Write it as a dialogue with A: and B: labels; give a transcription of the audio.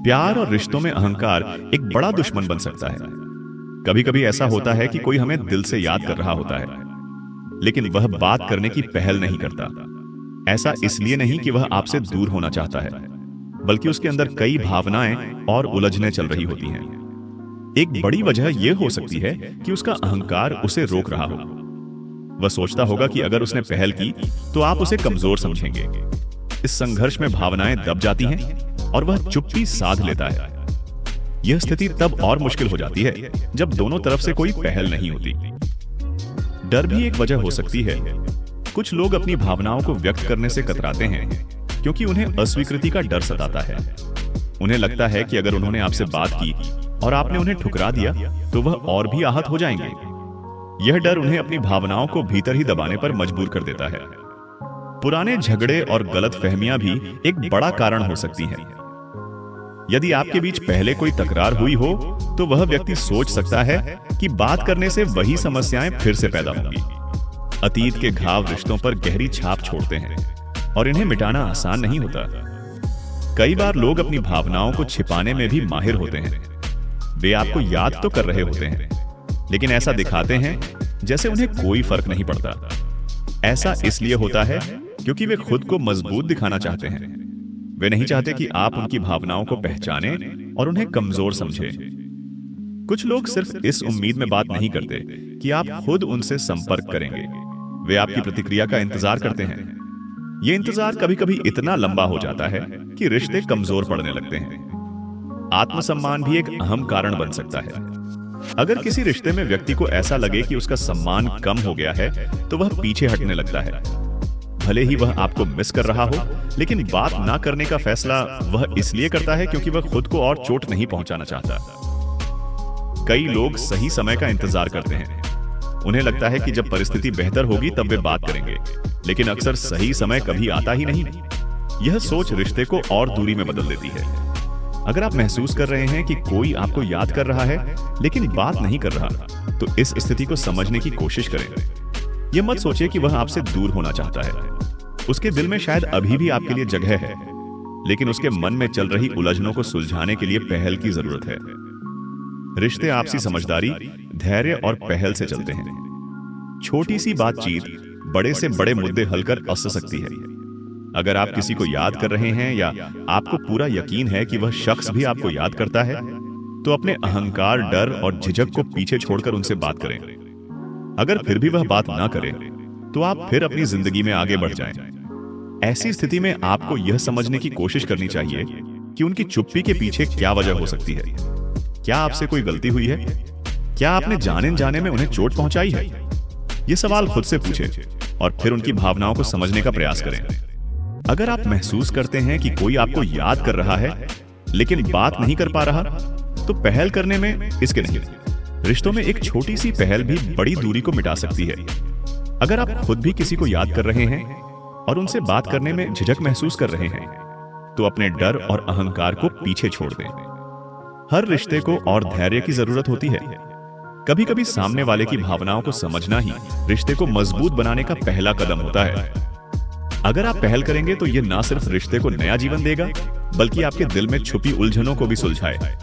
A: प्यार और रिश्तों में अहंकार एक बड़ा दुश्मन बन सकता है। कभी कभी ऐसा होता है कि कोई हमें दिल से याद कर रहा होता है, लेकिन वह बात करने की पहल नहीं करता। ऐसा इसलिए नहीं कि वह आपसे दूर होना चाहता है, बल्कि उसके अंदर कई भावनाएं और उलझनें चल रही होती हैं। एक बड़ी वजह यह हो सकती है कि उसका अहंकार उसे रोक रहा हो। वह सोचता होगा कि अगर उसने पहल की तो आप उसे कमजोर समझेंगे। इस संघर्ष में भावनाएं दब जाती हैं और वह चुप्पी साध लेता है। यह स्थिति तब और मुश्किल हो जाती है जब दोनों तरफ से कोई पहल नहीं होती। डर भी एक वजह हो सकती है। कुछ लोग अपनी भावनाओं को व्यक्त करने से कतराते हैं क्योंकि उन्हें अस्वीकृति का डर सताता है। उन्हें लगता है कि अगर उन्होंने आपसे बात की और आपने उन्हें ठुकरा दिया तो वह और भी आहत हो जाएंगे। यह डर उन्हें अपनी भावनाओं को भीतर ही दबाने पर मजबूर कर देता है। पुराने झगड़े और गलतफहमियां भी एक बड़ा कारण हो सकती हैं। यदि आपके बीच पहले कोई तकरार हुई हो तो वह व्यक्ति सोच सकता है कि बात करने से वही समस्याएं फिर से पैदा होंगी। अतीत के घाव रिश्तों पर गहरी छाप छोड़ते हैं और इन्हें मिटाना आसान नहीं होता। कई बार लोग अपनी भावनाओं को छिपाने में भी माहिर होते हैं। वे आपको याद तो कर रहे होते हैं, लेकिन ऐसा दिखाते हैं जैसे उन्हें कोई फर्क नहीं पड़ता। ऐसा इसलिए होता है क्योंकि वे खुद को मजबूत दिखाना चाहते हैं। वे नहीं चाहते कि आप उनकी भावनाओं को पहचानें और उन्हें कमजोर समझें। कुछ लोग सिर्फ इस उम्मीद में बात नहीं करते कि आप खुद उनसे संपर्क करेंगे। वे आपकी प्रतिक्रिया का इंतजार करते हैं। यह इंतजार कभी-कभी इतना लंबा हो जाता है कि रिश्ते कमजोर पड़ने लगते हैं। आत्मसम्मान भी एक अहम कारण बन सकता है। अगर किसी रिश्ते में व्यक्ति को ऐसा लगे कि उसका सम्मान कम हो गया है तो वह पीछे हटने लगता है। भले ही वह आपको मिस कर रहा हो, लेकिन बात ना करने का फैसला वह इसलिए करता है क्योंकि वह खुद को और चोट नहीं पहुंचाना चाहता। कई लोग सही समय का इंतजार करते हैं। उन्हें लगता है कि जब परिस्थिति बेहतर होगी तब वे बात करेंगे, लेकिन अक्सर सही समय कभी आता ही नहीं। यह सोच रिश्ते को और दूरी में बदल देती है। अगर आप महसूस कर रहे हैं कि कोई आपको याद कर रहा है लेकिन बात नहीं कर रहा, तो इस स्थिति को समझने की कोशिश करें। यह मत सोचिए कि वह आपसे दूर होना चाहता है। उसके दिल में शायद अभी भी आपके लिए जगह है, लेकिन उसके मन में चल रही उलझनों को सुलझाने के लिए पहल की जरूरत है। रिश्ते आपसी समझदारी, धैर्य और पहल से चलते हैं। छोटी सी बातचीत बड़े से बड़े मुद्दे हल कर सकती है। अगर आप किसी को याद कर रहे हैं या आपको पूरा यकीन है कि वह शख्स भी आपको याद करता है, तो अपने अहंकार, डर और झिझक को पीछे छोड़कर उनसे बात करें। अगर फिर भी वह बात ना करे तो आप फिर अपनी जिंदगी में आगे बढ़ जाएं। ऐसी स्थिति में आपको यह समझने की कोशिश करनी चाहिए कि उनकी चुप्पी के पीछे क्या वजह हो सकती है। क्या आपसे कोई गलती हुई है? क्या आपने जाने जाने में उन्हें चोट पहुंचाई है? ये सवाल खुद से पूछें और फिर उनकी भावनाओं को समझने का प्रयास करें। अगर आप महसूस करते हैं कि कोई आपको याद कर रहा है लेकिन बात नहीं कर पा रहा, तो पहल करने में इसके नहीं। रिश्तों में एक छोटी सी पहल भी बड़ी दूरी को मिटा सकती है। अगर आप खुद भी किसी को याद कर रहे हैं और उनसे बात करने में झिझक महसूस कर रहे हैं, तो अपने डर और अहंकार को पीछे छोड़ दें। हर रिश्ते को और धैर्य की जरूरत होती है। कभी कभी सामने वाले की भावनाओं को समझना ही रिश्ते को मजबूत बनाने का पहला कदम होता है। अगर आप पहल करेंगे तो यह ना सिर्फ रिश्ते को नया जीवन देगा, बल्कि आपके दिल में छुपी उलझनों को भी सुलझाए।